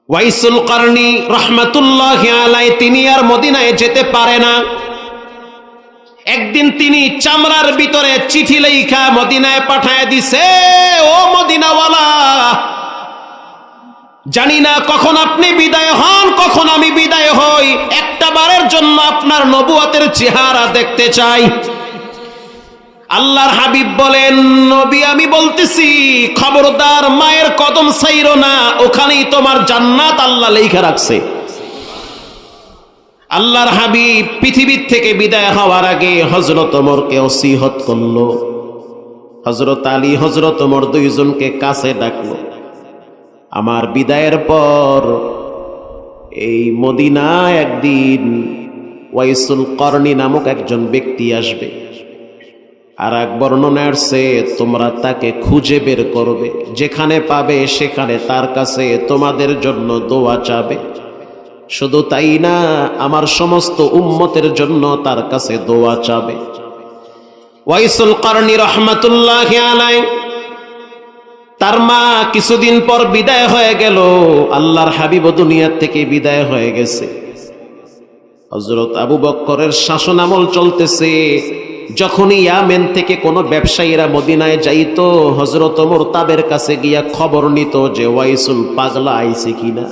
ওয়াইসুল কারনি রাহমাতুল্লাহি আলাইহি তিনি আর মদিনায় যেতে পারে না। একদিন তিনি চামড়ার ভিতরে চিঠি লেখা মদিনায় পাঠায় দিছে, ও মদিনাওয়ালা, জানি না কখন আপনি বিদায় হন, কখন আমি বিদায় হই, একটা বারের জন্য আপনার নবুয়তের চেহারা দেখতে চাই। আল্লাহর হাবিব বলেন, নবী আমি বলতেছি খবরদার মায়ের কদম ছাইরো না, ওখানেই তোমার জান্নাত আল্লাহ লেখা রাখছে। আল্লাহর হাবিব পৃথিবীর থেকে বিদায় হওয়ার আগে হযরত ওমরকে ওসিয়ত করলো। হযরত আলী হযরত ওমর দুইজনকে কাছে ডাকলো, আমার বিদায়ের পর এই মদিনায় একদিন ওয়াইসুল করনি নামক একজন ব্যক্তি আসবে, আর এক বর্ণনায় আসছে তোমরা তাকে খুঁজে বের করবে, যেখানে পাবে সেখানে তার কাছে তোমাদের জন্য দোয়া চাবে। শুধু তাই না, আমার সমস্ত উম্মতের জন্য তার কাছে দোয়া চাবে। ওয়াইসুল করনি রাহমাতুল্লাহি আলাইহি তার মা কিছুদিন পর বিদায় হয়ে গেল। আল্লাহর হাবিব দুনিয়া থেকে বিদায় হয়ে গেছে। হযরত আবু বকরের শাসন আমল চলতেছে। যখনই ইয়ামেন থেকে কোনো ব্যবসায়ীরা মদিনায় যাইতো, হযরত ওমর তাদের কাছে গিয়া খবর নিত যে ওয়াইসুল পাগলা আইছে কিনা।